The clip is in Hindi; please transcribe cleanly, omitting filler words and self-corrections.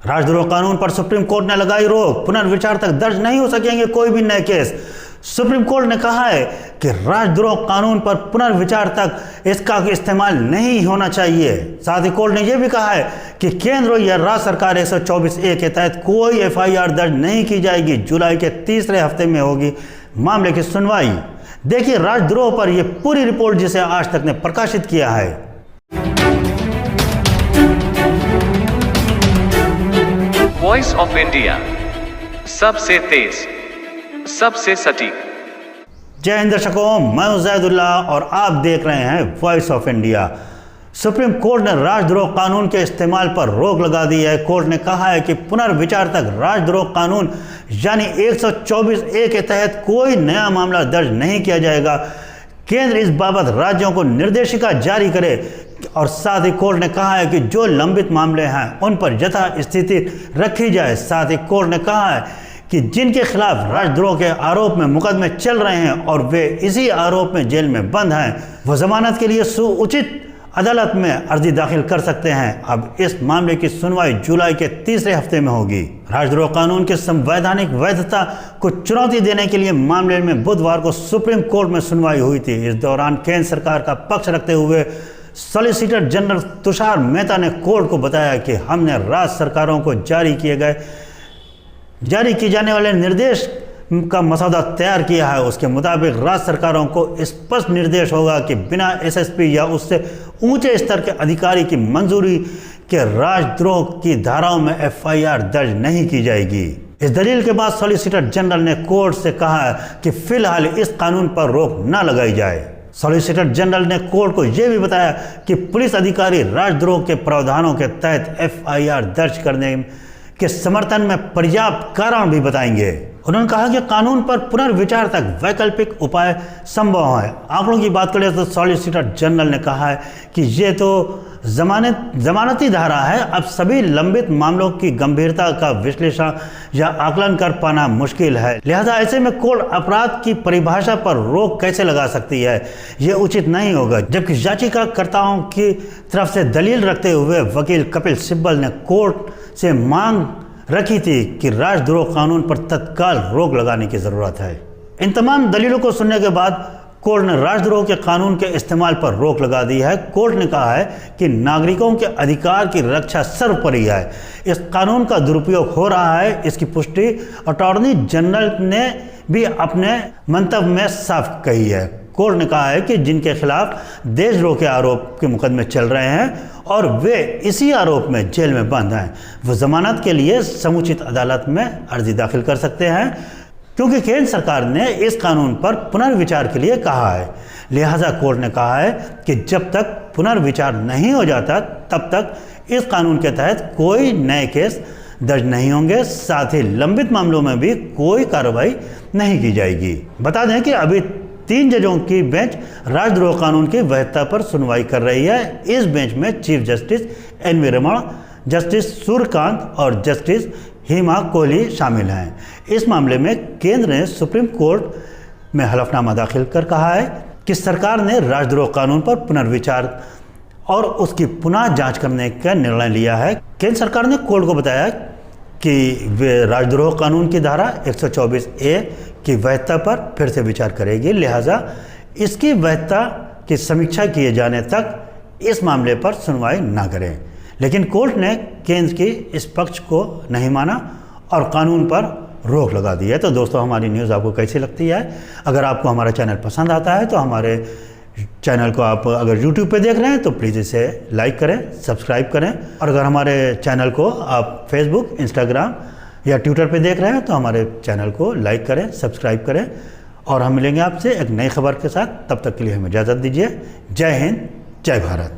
राजद्रोह कानून पर सुप्रीम कोर्ट ने लगाई रोक, पुनर्विचार तक दर्ज नहीं हो सकेंगे कोई भी नए केस। सुप्रीम कोर्ट ने कहा है कि राजद्रोह कानून पर पुनर्विचार तक इसका इस्तेमाल नहीं होना चाहिए। साथ ही कोर्ट ने यह भी कहा है कि केंद्र या राज्य सरकार 124A के तहत कोई FIR दर्ज नहीं की जाएगी। जुलाई के तीसरे हफ्ते में होगी मामले की सुनवाई। देखिए राजद्रोह पर यह पूरी रिपोर्ट जिसे आज तक ने प्रकाशित किया है। वॉइस ऑफ इंडिया, सबसे तेज, सबसे सटीक। जय हिंद दर्शकों, मैं हूं ज़ैदुल्ला और आप देख रहे हैं voice of India. Supreme court ने राजद्रोह कानून के इस्तेमाल पर रोक लगा दी है। कोर्ट ने कहा है कि पुनर्विचार तक राजद्रोह कानून यानी 124A के तहत कोई नया मामला दर्ज नहीं किया जाएगा। केंद्र इस बाबत राज्यों को निर्देशिका जारी करे और साथ ही कोर्ट ने कहा है कि जो लंबित मामले हैं उन पर यथा स्थिति रखी जाए। साथ ही कोर्ट ने कहा है कि जिनके खिलाफ राजद्रोह के आरोप में मुकदमे चल रहे हैं और वे इसी आरोप में जेल में बंद हैं, वो जमानत के लिए सुउचित अदालत में अर्जी दाखिल कर सकते हैं। अब इस मामले की सुनवाई जुलाई के तीसरे हफ्ते में होगी। राजद्रोह कानून की संवैधानिक वैधता को चुनौती देने के लिए मामले में बुधवार को सुप्रीम कोर्ट में सुनवाई हुई थी। इस दौरान केंद्र सरकार का पक्ष रखते हुए सॉलिसिटर जनरल तुषार मेहता ने कोर्ट को बताया कि हमने राज्य सरकारों को जारी की जाने वाले निर्देश का मसौदा तैयार किया है। उसके मुताबिक राज्य सरकारों को स्पष्ट निर्देश होगा कि बिना SSP या उससे ऊंचे स्तर के अधिकारी की मंजूरी के राजद्रोह की धाराओं में FIR दर्ज नहीं की जाएगी। इस दलील के बाद सॉलिसिटर जनरल ने कोर्ट से कहा है कि फिलहाल इस कानून पर रोक न लगाई जाए। सॉलिसिटर जनरल ने कोर्ट को यह भी बताया कि पुलिस अधिकारी राजद्रोह के प्रावधानों के तहत FIR दर्ज करने के समर्थन में पर्याप्त कारण भी बताएंगे। उन्होंने कहा कि कानून पर पुनर्विचार तक वैकल्पिक उपाय संभव है। आंकड़ों की बात करें तो सॉलिसिटर जनरल ने कहा है कि ये तो जमानती धारा है। अब सभी लंबित मामलों की गंभीरता का विश्लेषण या आकलन कर पाना मुश्किल है, लिहाजा ऐसे में कोर्ट अपराध की परिभाषा पर रोक कैसे लगा सकती है, ये उचित नहीं होगा। जबकि याचिकाकर्ताओं की तरफ से दलील रखते हुए वकील कपिल सिब्बल ने कोर्ट से मांग रखी थी कि राजद्रोह कानून पर तत्काल रोक लगाने की जरूरत है। इन तमाम दलीलों को सुनने के बाद कोर्ट ने राजद्रोह के कानून के इस्तेमाल पर रोक लगा दी है। कोर्ट ने कहा है कि नागरिकों के अधिकार की रक्षा सर्वोपरि है। इस कानून का दुरुपयोग हो रहा है, इसकी पुष्टि अटॉर्नी जनरल ने भी अपने मंतव्य में साफ कही है। कोर्ट ने कहा है कि जिनके खिलाफ देशद्रोह के आरोप के मुकदमे चल रहे हैं और वे इसी आरोप में जेल में बंद हैं, वो जमानत के लिए समुचित अदालत में अर्जी दाखिल कर सकते हैं, क्योंकि केंद्र सरकार ने इस कानून पर पुनर्विचार के लिए कहा है। लिहाजा कोर्ट ने कहा है कि जब तक पुनर्विचार नहीं हो जाता तब तक इस कानून के तहत कोई नए केस दर्ज नहीं होंगे। साथ ही लंबित मामलों में भी कोई कार्रवाई नहीं की जाएगी। बता दें कि अभी 3 जजों की बेंच राजद्रोह कानून की वैधता पर सुनवाई कर रही है। इस बेंच में चीफ जस्टिस NV रमण, जस्टिस सूर्यकांत और जस्टिस हिमा कोहली शामिल हैं। इस मामले में केंद्र ने सुप्रीम कोर्ट में हलफनामा दाखिल कर कहा है कि सरकार ने राजद्रोह कानून पर पुनर्विचार और उसकी पुनः जांच करने का निर्णय लिया है। केंद्र सरकार ने कोर्ट को बताया कि वे राजद्रोह कानून की धारा 124A की वैधता पर फिर से विचार करेगी। लिहाजा इसकी वैधता की समीक्षा किए जाने तक इस मामले पर सुनवाई न करें। लेकिन कोर्ट ने केंद्र की इस पक्ष को नहीं माना और कानून पर रोक लगा दी है। तो दोस्तों, हमारी न्यूज़ आपको कैसी लगती है? अगर आपको हमारा चैनल पसंद आता है तो हमारे चैनल को आप अगर YouTube पे देख रहे हैं तो प्लीज़ इसे लाइक करें, सब्सक्राइब करें। और अगर हमारे चैनल को आप Facebook, Instagram या ट्विटर पे देख रहे हैं तो हमारे चैनल को लाइक करें, सब्सक्राइब करें। और हम मिलेंगे आपसे एक नई खबर के साथ। तब तक के लिए हमें इजाज़त दीजिए। जय हिंद, जय भारत।